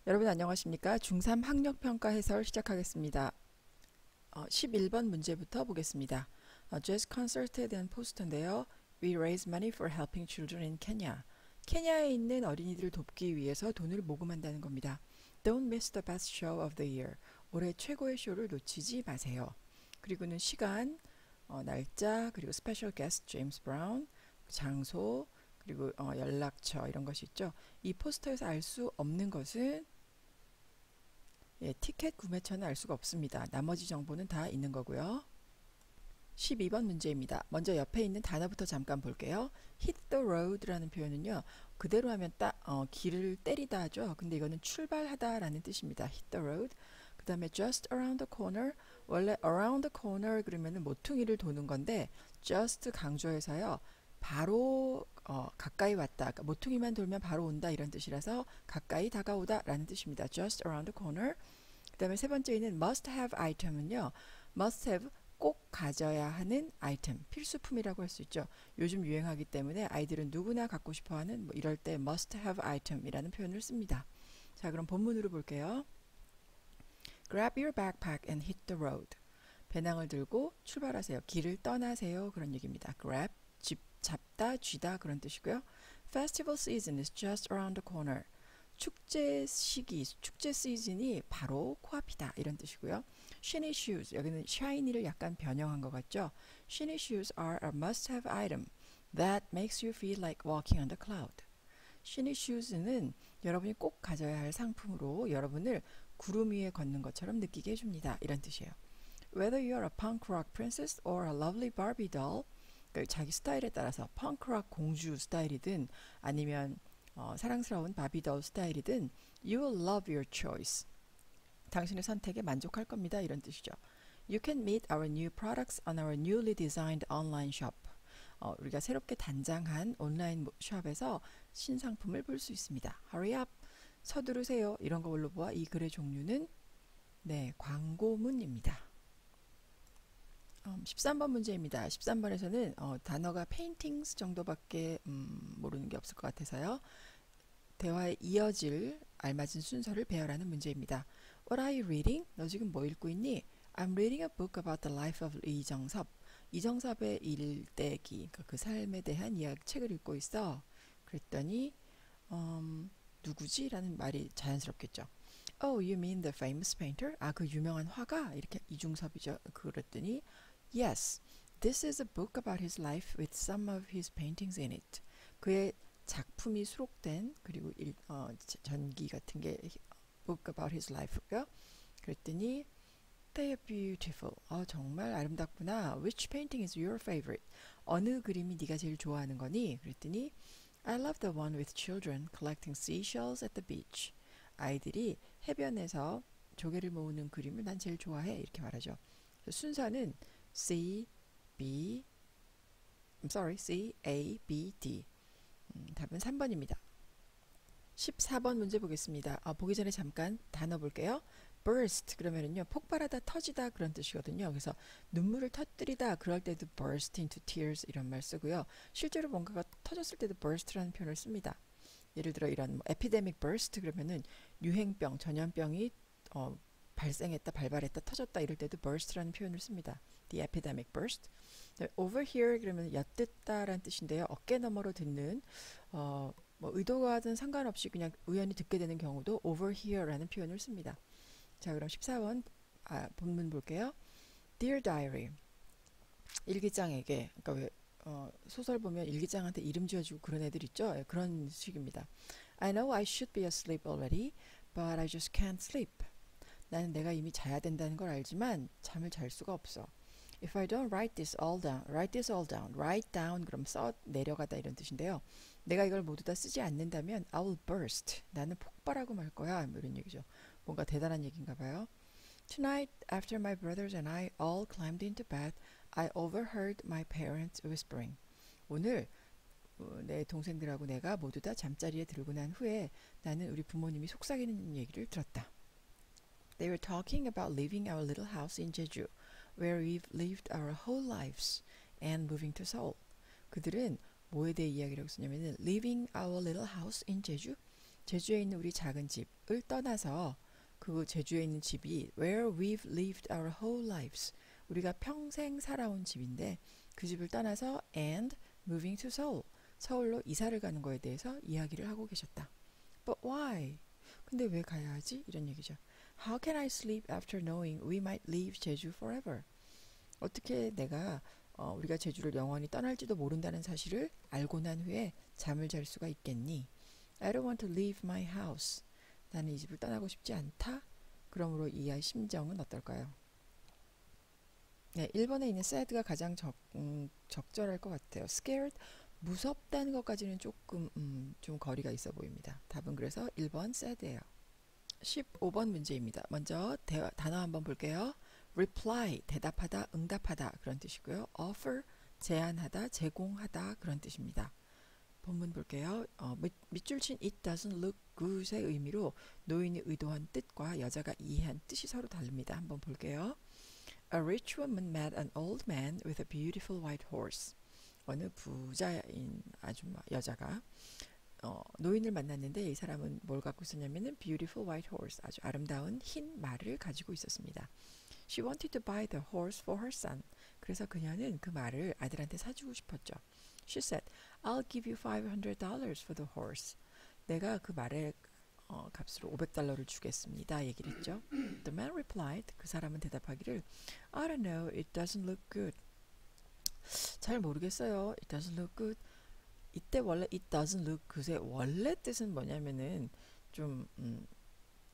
여러분 안녕하십니까? 중3 학력평가 해설 시작하겠습니다. 11번 문제부터 보겠습니다. Jazz Concert에 대한 포스터인데요. We raise money for helping children in Kenya. 케냐에 있는 어린이들을 돕기 위해서 돈을 모금한다는 겁니다. Don't miss the best show of the year. 올해 최고의 쇼를 놓치지 마세요. 그리고는 시간, 날짜, 그리고 스페셜 게스트 제임스 브라운, 장소, 그리고 연락처 이런 것이 있죠. 이 포스터에서 알 수 없는 것은 티켓 구매처는 알 수가 없습니다. 나머지 정보는 다 있는 거고요. 12번 문제입니다. 먼저 옆에 있는 단어부터 잠깐 볼게요. hit the road라는 표현은요. 그대로 하면 길을 때리다 하죠. 근데 이거는 출발하다 라는 뜻입니다. hit the road. 그 다음에 just around the corner. 원래 around the corner 그러면은 모퉁이를 도는 건데 just 강조해서요. 바로 가까이 왔다. 그러니까 모퉁이만 돌면 바로 온다 이런 뜻이라서 가까이 다가오다 라는 뜻입니다. just around the corner. 그 다음에 세 번째는 must have item은요. must have 꼭 가져야 하는 아이템, 필수품이라고 할 수 있죠. 요즘 유행하기 때문에 아이들은 누구나 갖고 싶어하는 이럴 때 must have item이라는 표현을 씁니다. 자, 그럼 본문으로 볼게요. Grab your backpack and hit the road. 배낭을 들고 출발하세요. 길을 떠나세요. 그런 얘기입니다. Grab, 잡다, 쥐다 그런 뜻이고요. Festival season is just around the corner. 축제 시기, 축제 시즌이 바로 코앞이다 이런 뜻이고요. Shiny shoes, 여기는 shiny를 약간 변형한 것 같죠. Shiny shoes are a must-have item that makes you feel like walking on the cloud. Shiny shoes는 여러분이 꼭 가져야 할 상품으로 여러분을 구름 위에 걷는 것처럼 느끼게 해줍니다. 이런 뜻이에요. Whether you're a punk rock princess or a lovely Barbie doll, 자기 스타일에 따라서 펑크락 공주 스타일이든 아니면 사랑스러운 바비돌 스타일이든 You will love your choice. 당신의 선택에 만족할 겁니다. 이런 뜻이죠. You can meet our new products on our newly designed online shop. 우리가 새롭게 단장한 온라인 샵에서 신상품을 볼 수 있습니다. Hurry up. 서두르세요. 이런 걸로 보아 이 글의 종류는 광고문입니다. 13번 문제입니다. 13번에서는 단어가 paintings 정도밖에 모르는 게 없을 것 같아서요. 대화에 이어질 알맞은 순서를 배열하는 문제입니다. What are you reading? 너 지금 뭐 읽고 있니? I'm reading a book about the life of 이정섭. 이정섭의 일대기, 그러니까 그 삶에 대한 책을 읽고 있어. 그랬더니 누구지? 라는 말이 자연스럽겠죠. Oh, you mean the famous painter? 그 유명한 화가? 이렇게 이중섭이죠. 그랬더니 Yes, this is a book about his life with some of his paintings in it. 그의 작품이 수록된 그리고 전기 같은 게 book about his life고요. 그랬더니 They are beautiful. 정말 아름답구나. Which painting is your favorite? 어느 그림이 네가 제일 좋아하는 거니? 그랬더니 I love the one with children collecting seashells at the beach. 아이들이 해변에서 조개를 모으는 그림을 난 제일 좋아해. 이렇게 말하죠. 순서는 C, B, C, A, B, D. 답은 3번입니다. 14번 문제 보겠습니다. 보기 전에 잠깐 단어 볼게요. burst 그러면은요 폭발하다 터지다 그런 뜻이거든요. 그래서 눈물을 터뜨리다 그럴 때도 burst into tears 이런 말 쓰고요. 실제로 뭔가가 터졌을 때도 burst라는 표현을 씁니다. 예를 들어 이런 epidemic burst 그러면은 유행병, 전염병이 발생했다, 발발했다, 터졌다 이럴 때도 burst라는 표현을 씁니다. The epidemic burst. Over here 그러면 엿듣다라는 뜻인데요. 어깨 너머로 듣는 의도와는 상관없이 그냥 우연히 듣게 되는 경우도 over here라는 표현을 씁니다. 자, 그럼 14번 본문 볼게요. Dear Diary. 일기장에게 그러니까 왜 소설 보면 일기장한테 이름 지어주고 그런 애들 있죠? 그런 식입니다. I know I should be asleep already, but I just can't sleep. 나는 내가 이미 자야 된다는 걸 알지만 잠을 잘 수가 없어. If I don't write this all down, write down 그럼 내려가다 이런 뜻인데요. 내가 이걸 모두 다 쓰지 않는다면 I will burst. 나는 폭발하고 말 거야. 이런 얘기죠. 뭔가 대단한 얘기인가 봐요. Tonight, after my brothers and I all climbed into bed, I overheard my parents whispering. 오늘 내 동생들하고 내가 모두 다 잠자리에 들고 난 후에 나는 우리 부모님이 속삭이는 얘기를 들었다. They were talking about leaving our little house in Jeju, where we've lived our whole lives, and moving to Seoul. 그들은 뭐에 대해 이야기를 했었냐면은 leaving our little house in Jeju, 제주에 있는 우리 작은 집을 떠나서 그 제주에 있는 집이 where we've lived our whole lives. 우리가 평생 살아온 집인데 그 집을 떠나서 and moving to Seoul. 서울로 이사를 가는 거에 대해서 이야기를 하고 계셨다. But why? 근데 왜 가야 하지? 이런 얘기죠. How can I sleep after knowing we might leave 제주 forever? 어떻게 내가 우리가 제주를 영원히 떠날지도 모른다는 사실을 알고 난 후에 잠을 잘 수가 있겠니? I don't want to leave my house. 나는 이 집을 떠나고 싶지 않다. 그러므로 이 아이 심정은 어떨까요? 네, 1번에 있는 sad가 가장 적절할 것 같아요. scared, 무섭다는 것까지는 조금 좀 거리가 있어 보입니다. 답은 그래서 1번 sad예요. 15번 문제입니다. 먼저 단어 한번 볼게요. reply, 대답하다, 응답하다 그런 뜻이고요. offer, 제안하다, 제공하다 그런 뜻입니다. 본문 볼게요. 밑줄 친 it doesn't look good의 의미로 노인이 의도한 뜻과 여자가 이해한 뜻이 서로 다릅니다. 한번 볼게요. A rich woman met an old man with a beautiful white horse. 어느 부자인 아줌마, 여자가 노인을 만났는데 이 사람은 뭘 갖고 있었냐면은 beautiful white horse, 아주 아름다운 흰 말을 가지고 있었습니다. She wanted to buy the horse for her son. 그래서 그녀는 그 말을 아들한테 사주고 싶었죠. She said, I'll give you $500 for the horse. 내가 그 말의 값으로 $500를 주겠습니다. 얘기를 했죠. The man replied, 그 사람은 대답하기를 I don't know, it doesn't look good. 잘 모르겠어요. It doesn't look good. 이때 원래 it doesn't look good의 원래 뜻은 뭐냐면은 좀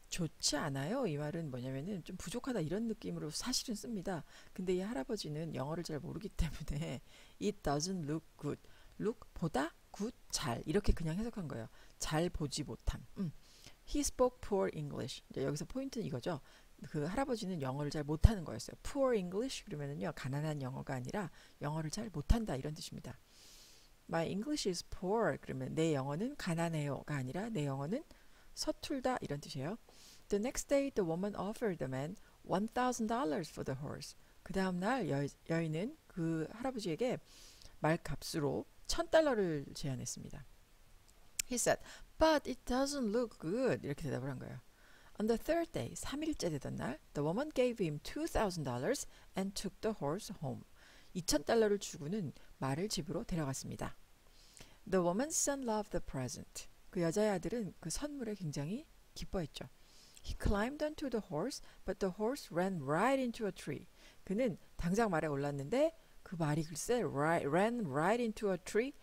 좋지 않아요. 이 말은 뭐냐면은 좀 부족하다 이런 느낌으로 사실은 씁니다. 근데 이 할아버지는 영어를 잘 모르기 때문에 it doesn't look good. look 보다 good 잘 이렇게 그냥 해석한 거예요. 잘 보지 못함. He spoke poor English. 이제 여기서 포인트는 이거죠. 그 할아버지는 영어를 잘 못하는 거였어요. poor English 그러면은요 가난한 영어가 아니라 영어를 잘 못한다 이런 뜻입니다. My English is poor 그러면 내 영어는 가난해요가 아니라 내 영어는 서툴다 이런 뜻이에요. The next day the woman offered the man $1,000 for the horse. 그 다음 날 여인은 그 할아버지에게 말값으로 $1,000를 제안했습니다. He said, but it doesn't look good. 이렇게 대답을 한 거예요. On the third day, 3일째 되던 날, the woman gave him $2,000 and took the horse home. $2,000를 주고는 말을 집으로 데려갔습니다. The woman's son loved the present. 그 여자의 아들은 그 선물에 굉장히 기뻐했죠. He climbed onto the horse, but the horse ran right into a tree. 그는 당장 말에 올랐는데 그 말이 글쎄 ran right into a tree.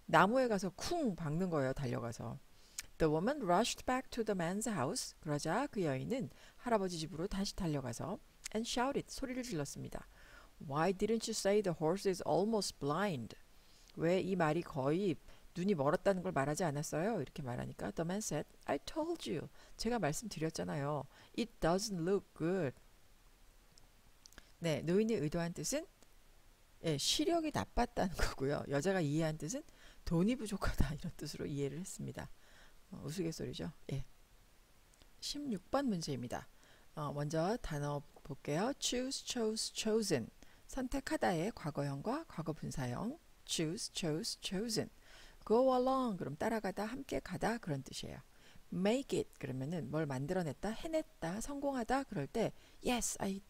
나무에 가서 쿵 박는 거예요. 달려가서. The woman rushed back to the man's house. 그러자 그 여인은 할아버지 집으로 다시 달려가서 and shouted. 소리를 질렀습니다. Why didn't you say the horse is almost blind? 왜 이 말이 거의 눈이 멀었다는 걸 말하지 않았어요? 이렇게 말하니까 the man said, I told you. 제가 말씀드렸잖아요. It doesn't look good. 네, 노인이 의도한 뜻은 시력이 나빴다는 거고요. 여자가 이해한 뜻은 돈이 부족하다 이런 뜻으로 이해를 했습니다. 우스갯소리죠. 예. 16번 문제입니다. 먼저 단어 볼게요. choose, chose, chosen. 선택하다의 과거형과 과거분사형. choose, chose, chosen. go along 그럼 따라가다, 함께 가다 그런 뜻이에요. make it 그러면은 뭘 만들어냈다, 해냈다, 성공하다 그럴 때 yes, I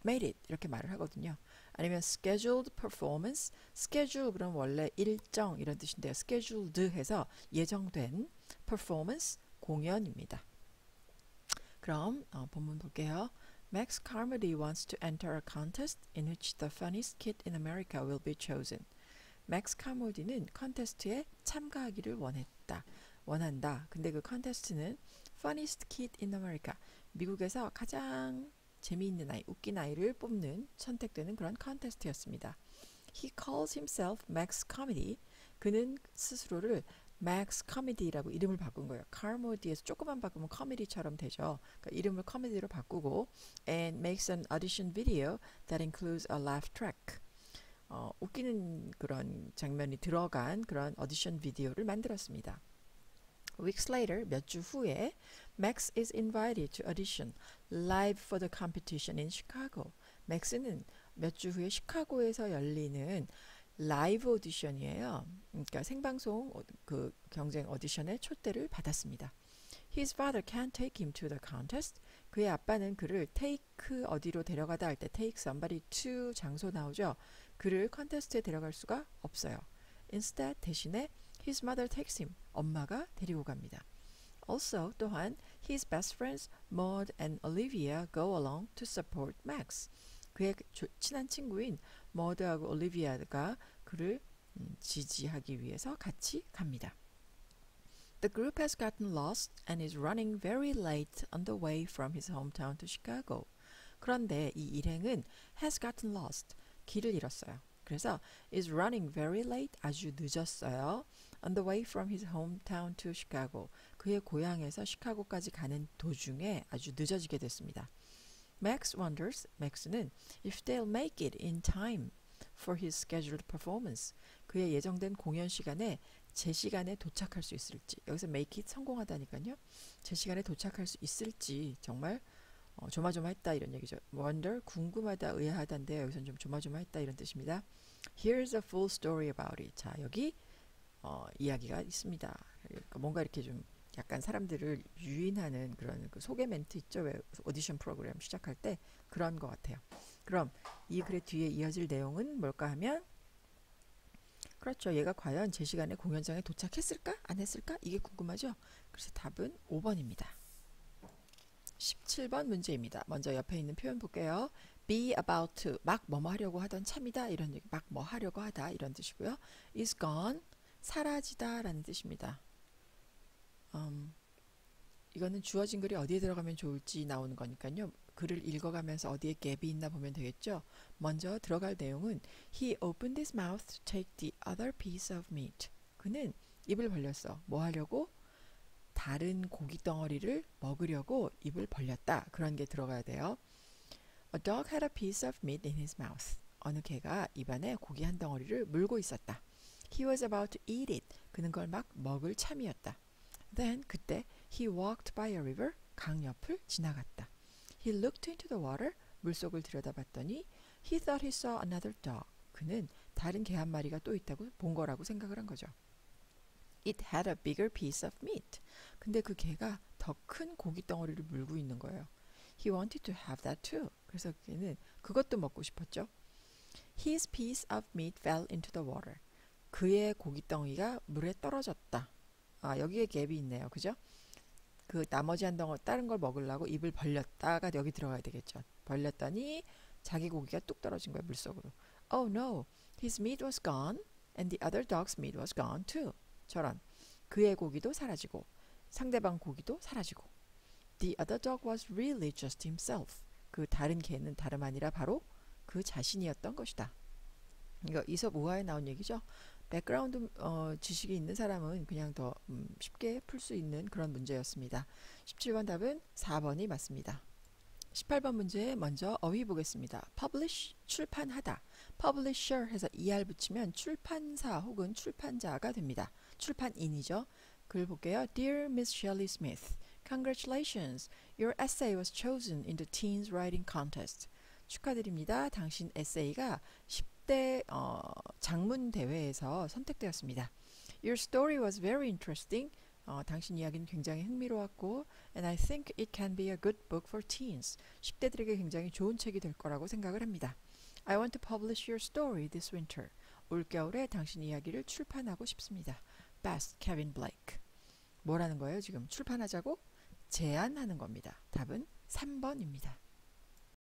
made it 이렇게 말을 하거든요. 아니면 scheduled performance, schedule 그럼 원래 일정 이런 뜻인데요. scheduled 해서 예정된 performance 공연입니다. 그럼 본문 볼게요. Max Carmody wants to enter a contest in which the funniest kid in America will be chosen. 맥스 카모디는 컨테스트에 참가하기를 원한다. 근데 그 컨테스트는 funniest kid in America, 미국에서 가장 재미있는 아이, 웃긴 아이를 뽑는 선택되는 그런 컨테스트였습니다. He calls himself Max Comedy. 그는 스스로를 Max Comedy라고 이름을 바꾼 거예요. 카모디에서 조금만 바꾸면 코미디처럼 되죠. 그러니까 이름을 코미디로 바꾸고 and makes an audition video that includes a laugh track. 웃기는 그런 장면이 들어간 그런 오디션 비디오를 만들었습니다. Weeks later, 몇 주 후에 Max is invited to audition live for the competition in Chicago. 맥스는 몇 주 후에 시카고에서 열리는 라이브 오디션이에요. 그러니까 생방송 그 경쟁 오디션에 초대를 받았습니다. His father can't take him to the contest. 그의 아빠는 그를 take 어디로 데려가다 할 때 take somebody to 장소 나오죠. 그를 컨테스트에 데려갈 수가 없어요. Instead 대신에 his mother takes him. 엄마가 데리고 갑니다. Also 또한 his best friends Maud and Olivia go along to support Max. 그의 친한 친구인 머드하고 올리비아가 그를 지지하기 위해서 같이 갑니다. The group has gotten lost and is running very late on the way from his hometown to Chicago. 그런데 이 일행은 has gotten lost, 길을 잃었어요. 그래서 is running very late, 아주 늦었어요. On the way from his hometown to Chicago. 그의 고향에서 시카고까지 가는 도중에 아주 늦어지게 됐습니다. Max wonders, max는 if they'll make it in time for his scheduled performance. 그의 예정된 공연 시간에 제 시간에 도착할 수 있을지. 여기서 make it 성공하다니까요. 제 시간에 도착할 수 있을지 정말 조마조마했다 이런 얘기죠. Wonder, 궁금하다, 의아하다인데 여기서는 좀 조마조마했다 이런 뜻입니다. Here's a full story about it. 자, 여기 이야기가 있습니다. 그러니까 뭔가 이렇게 좀 약간 사람들을 유인하는 그런 그 소개 멘트 있죠. 왜 오디션 프로그램 시작할 때 그런 것 같아요. 그럼 이 글의 뒤에 이어질 내용은 뭘까 하면 그렇죠. 얘가 과연 제 시간에 공연장에 도착했을까? 안 했을까? 이게 궁금하죠. 그래서 답은 5번입니다. 17번 문제입니다. 먼저 옆에 있는 표현 볼게요. be about to, 막 뭐뭐 하려고 하던 참이다 이런 얘기, 막 뭐 하려고 하다 이런 뜻이고요. is gone, 사라지다 라는 뜻입니다. 이거는 주어진 글이 어디에 들어가면 좋을지 나오는 거니까요. 글을 읽어가면서 어디에 갭이 있나 보면 되겠죠. 먼저 들어갈 내용은 He opened his mouth to take the other piece of meat. 그는 입을 벌렸어. 뭐 하려고? 다른 고기 덩어리를 먹으려고 입을 벌렸다. 그런 게 들어가야 돼요. A dog had a piece of meat in his mouth. 어느 개가 입안에 고기 한 덩어리를 물고 있었다. He was about to eat it. 그는 그걸 막 먹을 참이었다. Then 그때 he walked by a river. 강 옆을 지나갔다. He looked into the water. 물속을 들여다봤더니 he thought he saw another dog. 그는 다른 개 한 마리가 또 있다고 본 거라고 생각을 한 거죠. It had a bigger piece of meat. 근데 그 개가 더 큰 고기 덩어리를 물고 있는 거예요. He wanted to have that too. 그래서 걔는 그것도 먹고 싶었죠. His piece of meat fell into the water. 그의 고기 덩이가 물에 떨어졌다. 아, 여기에 갭이 있네요. 그죠? 그 나머지 한 덩어리 다른 걸 먹으려고 입을 벌렸다가 여기 들어가야 되겠죠. 벌렸더니 자기 고기가 뚝 떨어진 거예요. 물속으로. Oh no, his meat was gone and the other dog's meat was gone too. 저런. 그의 고기도 사라지고 상대방 고기도 사라지고. The other dog was really just himself. 그 다른 개는 다름 아니라 바로 그 자신이었던 것이다. 이거 이솝 우화에 나온 얘기죠. 백그라운드 지식이 있는 사람은 그냥 더 쉽게 풀 수 있는 그런 문제였습니다. 17번 답은 4번이 맞습니다. 18번 문제 먼저 어휘 보겠습니다. publish, 출판하다. publisher 해서 er 붙이면 출판사 혹은 출판자가 됩니다. 출판인이죠. 글 볼게요. Dear Miss Shelley Smith, congratulations. Your essay was chosen in the Teens Writing Contest. 축하드립니다. 당신 에세이가 10대 장문 대회에서 선택되었습니다. Your story was very interesting. 당신 이야기는 굉장히 흥미로웠고 and I think it can be a good book for teens. 10대들에게 굉장히 좋은 책이 될 거라고 생각을 합니다. I want to publish your story this winter. 올겨울에 당신 이야기를 출판하고 싶습니다. Best, Kevin Blake. 뭐라는 거예요 지금? 출판하자고 제안하는 겁니다. 답은 3번입니다.